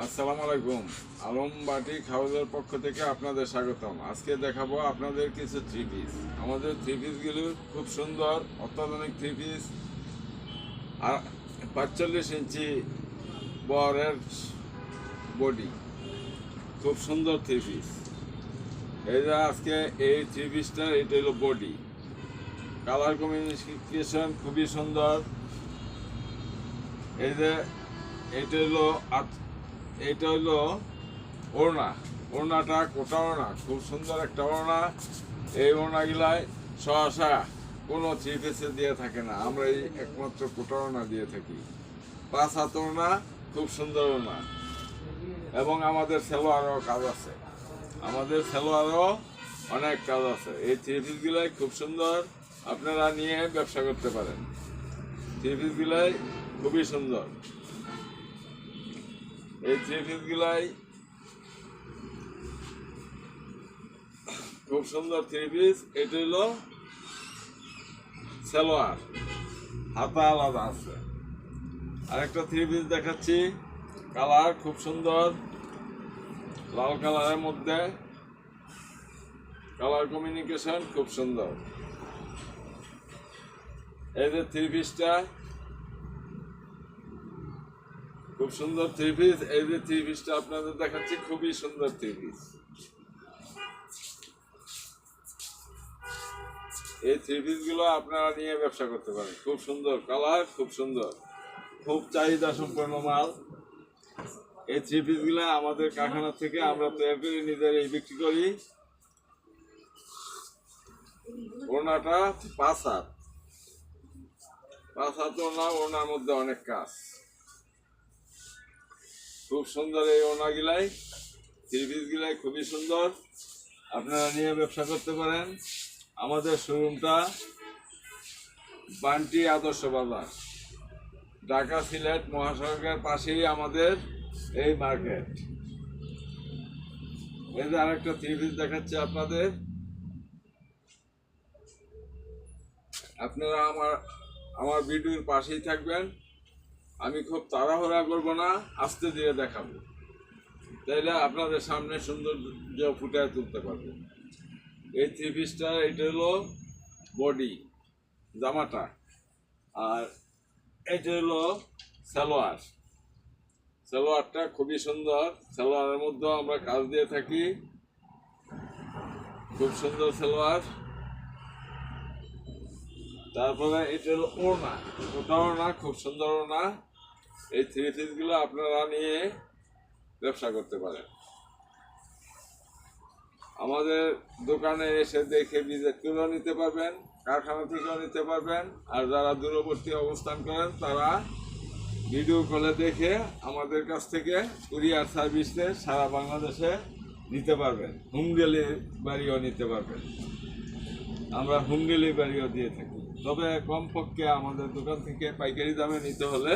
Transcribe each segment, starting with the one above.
আসসালামু আলাইকুম। আলম বাটিক হাউসের পক্ষ থেকে আপনাদের স্বাগতম। আজকে দেখাবো আপনাদের কিছু থ্রি পিস। আমাদের থ্রি পিসগুলো খুব সুন্দর, অত্যাধুনিক থ্রি পিস। আর 45 ইঞ্চি বরের বডি, খুব সুন্দর থ্রি পিস। এই যে আজকে এই থ্রি পিসটার এটা হলো বডি, কালার কম্বিনেশন খুবই সুন্দর। এই যে এটা হলো ওড়নাটা কোটা ওড়না, খুব সুন্দর একটা ওড়না। এই ওড়নাগুলায় সহসা কোনো থ্রি পিসে দিয়ে থাকে না, আমরা এই একমাত্র কোটা ওড়না দিয়ে থাকি। 5 হাত ওড়না, খুব সুন্দর ওড়না। এবং আমাদের সেলোয়ারও কাজ আছে, অনেক কাজ আছে। এই থ্রি পিসগুলাই খুব সুন্দর, আপনারা নিয়ে ব্যবসা করতে পারেন। থ্রি পিসগুলাই খুবই সুন্দর। এই থ্রি পিসগুলাই খুব সুন্দর থ্রি পিস। এটা হলো সালোয়ার, হাতা আলাদা আছে। আরেকটা থ্রি পিস দেখাচ্ছি, কালার খুব সুন্দর, লাল কালারের মধ্যে, কালার কমিউনিকেশন খুব সুন্দর। এই যে থ্রি পিসটা খুব সুন্দর থ্রি পিস। এই যে থ্রি পিসটা আপনাদের দেখাচ্ছি, খুবই সুন্দর থ্রি পিস। এই থ্রি পিসগুলো আপনারা নিয়ে ব্যবসা করতে পারেন। খুব সুন্দর কালার, খুব সুন্দর, খুব চাহিদা সম্পন্ন মাল। এই থ্রি পিসগুলো আমাদের কারখানা থেকে আমরা তৈরি করে নিজেরাই বিক্রি করি। ওড়নাটা 5 হাত ওড়নার মধ্যে অনেক কাজ, খুব সুন্দর। এই ওড়নাগুলাই, থ্রি পিসগুলাই খুবই সুন্দর, আপনারা নিয়ে ব্যবসা করতে পারেন। আমাদের শোরুমটা বান্টি আদর্শ বাজার, ঢাকা সিলেট মহাসড়কের পাশেই আমাদের এই মার্কেট। এই যে আরেকটা থ্রি পিস দেখাচ্ছে আপনাদের। আপনারা আমার ভিডিওর পাশেই থাকবেন। আমি খুব তাড়াহুড়া করব না, আস্তে ধীরে দেখাবো, তাইলে আপনাদের সামনে সৌন্দর্য ফুটিয়ে তুলতে পারবেন। এই থ্রি পিসটা এটা হলো বডি, জামাটা, আর এটা হলো সালোয়ারটা খুবই সুন্দর। সালোয়ারের মধ্যেও আমরা কাজ দিয়ে থাকি, খুব সুন্দর সালোয়ার। তারপরে এটা হলো ওড়না, ওড়না খুব সুন্দর ওড়না। এই থ্রি পিসগুলো আপনারা নিয়ে ব্যবসা করতে পারেন। আমাদের দোকানে এসে দেখে ভিজিট করেও নিতে পারবেন, কারখানা থেকেও নিতে পারবেন। আর যারা দূরবর্তী অবস্থান করেন তারা ভিডিও কলে দেখে আমাদের কাছ থেকে কুরিয়ার সার্ভিসে সারা বাংলাদেশে নিতে পারবেন, হোম ডেলিভারিও নিতে পারবেন। আমরা হোম ডেলিভারিও দিয়ে থাকি। তবে কমপক্ষে আমাদের দোকান থেকে পাইকারি দামে নিতে হলে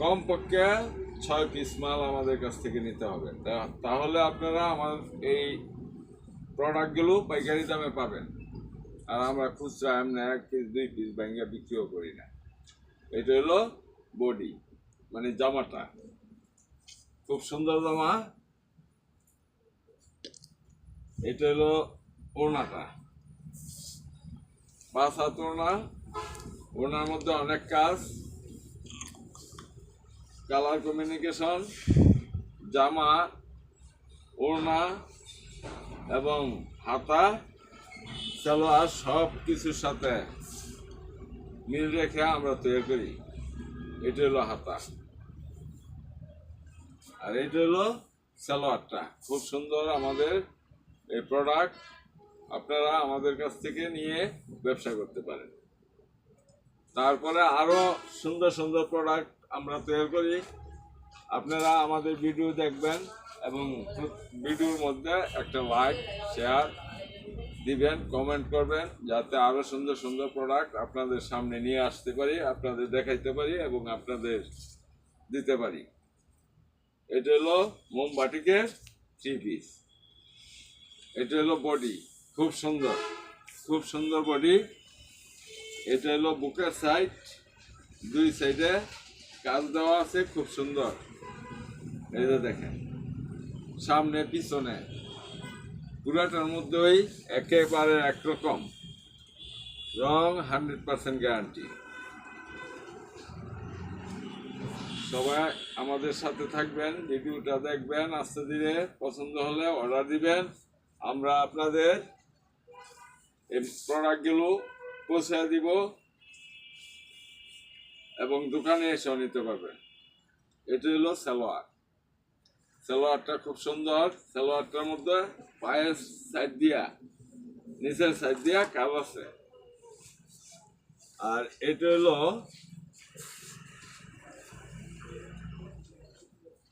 কমপক্ষে 6 পিস মাল আমাদের কাছ থেকে নিতে হবে, তাহলে আপনারা আমার এই প্রোডাক্টগুলো পাইকারি দামে পাবেন। আর আমরা খুচরা এমনি 1 পিস 2 পিস ভেঙে বিক্রিও করি না। এটা হলো বডি, মানে জামাটা, খুব সুন্দর জামা। এটা হলো ওড়নাটা, 5 হাত ওড়না, ওড়নার মধ্যে অনেক কাজ, কালার কমিউনিকেশন, জামা, ওড়না এবং হাতা, সালোয়ার সব কিছুর সাথে মিল রেখে আমরা তৈরি করি। এটা হলো হাতা, আর এটা হলো সালোয়ারটা। খুব সুন্দর আমাদের এই প্রোডাক্ট, আপনারা আমাদের কাছ থেকে নিয়ে ব্যবসা করতে পারেন। তারপরে আরও সুন্দর সুন্দর প্রোডাক্ট আমরা তৈরি করি। আপনারা আমাদের ভিডিও দেখবেন এবং ভিডিওর মধ্যে একটা লাইক শেয়ার দিবেন, কমেন্ট করবেন, যাতে আরও সুন্দর সুন্দর প্রোডাক্ট আপনাদের সামনে নিয়ে আসতে পারি, আপনাদের দেখাইতে পারি এবং আপনাদের দিতে পারি। এটা হলো মোমবাটিকের থ্রি পিস। এটা হলো বডি, খুব সুন্দর বডি। এটা হলো বুকের সাইড, 2 সাইডে কাজ দেওয়া আছে, খুব সুন্দর। এই যে দেখেন সামনে পিছনে পুরাটার মধ্যেই একেবারে একরকম রং, 100% গ্যারান্টি। সবাই আমাদের সাথে থাকবেন, ভিডিওটা দেখবেন, আস্তে ধীরে পছন্দ হলে অর্ডার দিবেন। আমরা আপনাদের এই প্রোডাক্টগুলো পৌঁছে দিব এবং দোকানে এসেও নিতে পারবেন। এটি হলো সালোয়ার। সালোয়ারটা খুব সুন্দর। সালোয়ারটার মধ্যে পায়ের সাইড দিয়া, নিচের সাইড দিয়া কাজ আছে। আর এটা হলো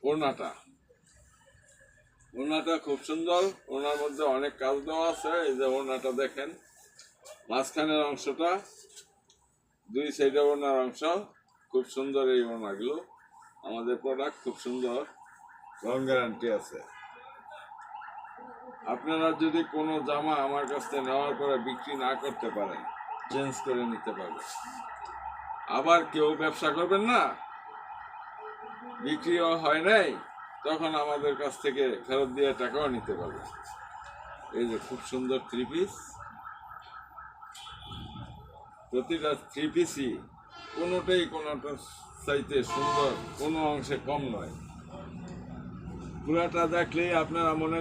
ওড়নাটা। ওড়নাটা খুব সুন্দর। ওড়নার মধ্যে অনেক কাজ দেওয়া আছে। এই যে ওড়নাটা দেখেন, মাঝখানের অংশটা, দুই সাইডে ওড়নার অংশ খুব সুন্দর। এই ওড়নাগুলো আমাদের প্রোডাক্ট খুব সুন্দর, রং গ্যারান্টি আছে। আপনারা যদি কোনো জামা আমার কাছ থেকে নেওয়ার পরে বিক্রি না করতে পারেন, চেঞ্জ করে নিতে পারবেন। আবার কেউ ব্যবসা করবেন না, বিক্রিও হয় নাই, তখন আমাদের কাছ থেকে ফেরত দিয়ে টাকাও নিতে পারবেন। এই যে খুব সুন্দর থ্রি পিস। প্রতিটা থ্রি পিসই কোনোটাই কোনোটা চাইতে সুন্দর, কোনো অংশে কম নয়। পুরাটা দেখলেই আপনারা মনে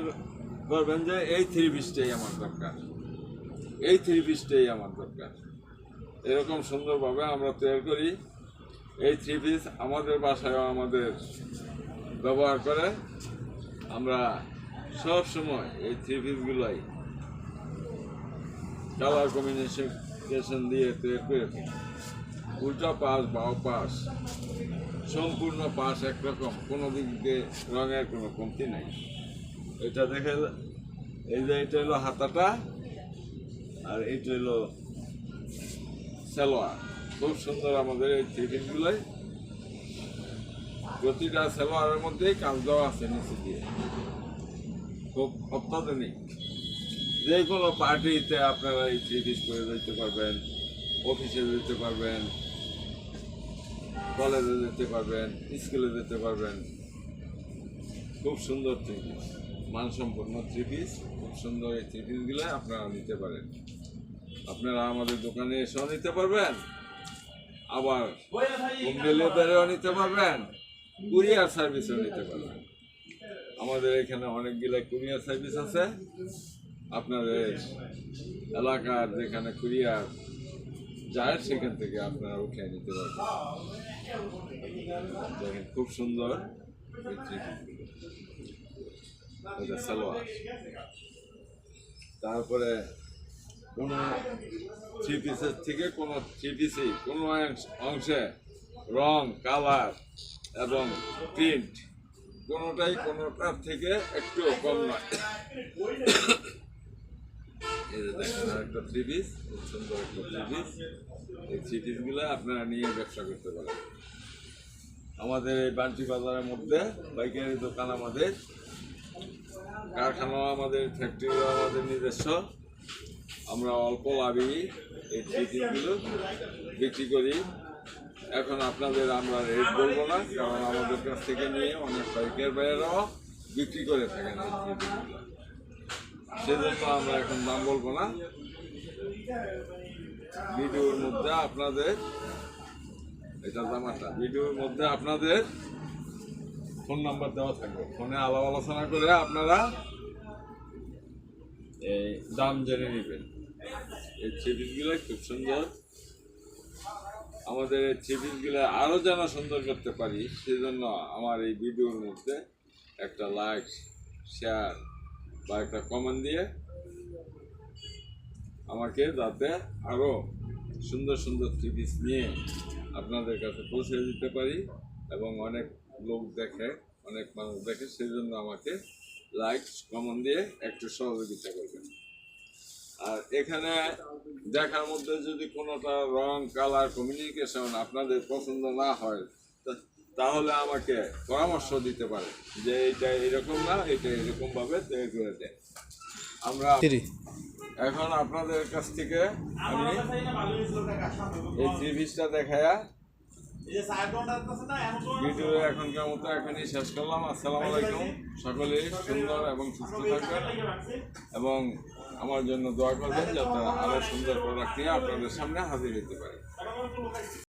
করবেন যে এই থ্রি পিসটাই আমার দরকার, এই থ্রি পিসটাই আমার দরকার। এরকম সুন্দরভাবে আমরা তৈরি করি। এই থ্রি পিস আমাদের বাসায়ও আমাদের ব্যবহার করে। আমরা সব সময় এই থ্রি পিসগুলাই কালার কম্বিনেশন দিয়ে তৈরি করে থাকি। উল্টা পাশ, বাও পাশ, সম্পূর্ণ পাশ একরকম, কোনো দিক দিয়ে রঙের কোনো কমতি নাই। এটা দেখে, এই যে এটা হলো হাতাটা, আর এইটা হলো সালোয়ার। খুব সুন্দর আমাদের এই থ্রি পিসগুলোই। প্রতিটা সালোয়ারের মধ্যেই কাজ দেওয়া আছে নিচে দিয়ে, খুব অত্যাধুনিক। যে কোনো পার্টিতে আপনারা এই থ্রি পিস পরে যেতে পারবেন, অফিসে যেতে পারবেন, কলেজে যেতে পারবেন, স্কুলে যেতে পারবেন। খুব সুন্দর থ্রি পিস, মানসম্পন্ন থ্রি পিস। খুব সুন্দর এই থ্রি পিসগুলো আপনারা নিতে পারেন। আপনারা আমাদের দোকানে এসেও নিতে পারবেন, আবার হোম ডেলিভারিও নিতে পারবেন, কুরিয়ার সার্ভিসও নিতে পারবেন। আমাদের এখানে অনেকগুলো কুরিয়ার সার্ভিস আছে। আপনাদের এলাকার যেখানে কুরিয়ার যায় সেখান থেকে আপনারা উঠে নিতে পারবেন। দেখেন খুব সুন্দর এটা সালোয়ার। তারপরে কোনো থ্রি পিসের থেকে কোনো থ্রি পিসই কোনো অংশে রং, কালার এবং প্রিন্ট কোনোটাই কোনোটার থেকে একটু কম নয়। এই যে দেখেন একটা থ্রি পিস, খুব সুন্দর একটা থ্রি পিস। এই থ্রি পিসগুলো আপনারা নিয়ে ব্যবসা করতে পারেন। আমাদের এই বান্টি বাজারের মধ্যে পাইকারি দোকান আমাদের, কারখানাও আমাদের, ফ্যাক্টরিও আমাদের নিজস্ব। আমরা অল্প লাভেই এই থ্রি পিসগুলো বিক্রি করি। এখন আপনাদের আমরা রেট বলবো না, কারণ আমাদের কাছ থেকে নিয়ে অনেক পাইকার ভাইয়েরাও বিক্রি করে থাকেন এই থ্রি পিসগুলো। সেজন্য আমরা এখন দাম বলবো না। ভিডিওর মধ্যে আপনাদের, এটা জামাটা, ভিডিওর মধ্যে আপনাদের ফোন নাম্বার দেওয়া থাকবে। ফোনে আলাপ আলোচনা করে আপনারা এই দাম জেনে নেবেন। এই থ্রি পিসগুলো খুব সুন্দর। আমাদের এই থ্রি পিসগুলো আরও যেন সুন্দর করতে পারি, সেজন্য আমার এই ভিডিওর মধ্যে একটা লাইক, শেয়ার বা একটা কমেন্ট দিয়ে আমাকে যাতে আরও সুন্দর সুন্দর থ্রি পিস নিয়ে আপনাদের কাছে পৌঁছে দিতে পারি এবং অনেক লোক দেখে, অনেক মানুষ দেখে, সেই জন্য আমাকে লাইক, কমেন্ট দিয়ে একটু সহযোগিতা করবেন। আর এখানে দেখার মধ্যে যদি কোনোটা রং, কালার, কমিউনিকেশন আপনাদের পছন্দ না হয়, তাহলে আমাকে পরামর্শ দিতে পারে যে এইটা এরকম না, এটা এরকমভাবে তৈরি করে দেয়। আমরা এখন আপনাদের কাছ থেকে আমি এই থ্রি পিসটা দেখায়া ভিডিও এখনকার মতো এখনই শেষ করলাম। আসসালামু আলাইকুম। সকলে সুন্দর এবং সুস্থ থাকবেন এবং আমার জন্য দোয়া করবেন যাতে আরো সুন্দর প্রোডাক্ট নিয়ে আপনাদের সামনে হাজির হতে পারে।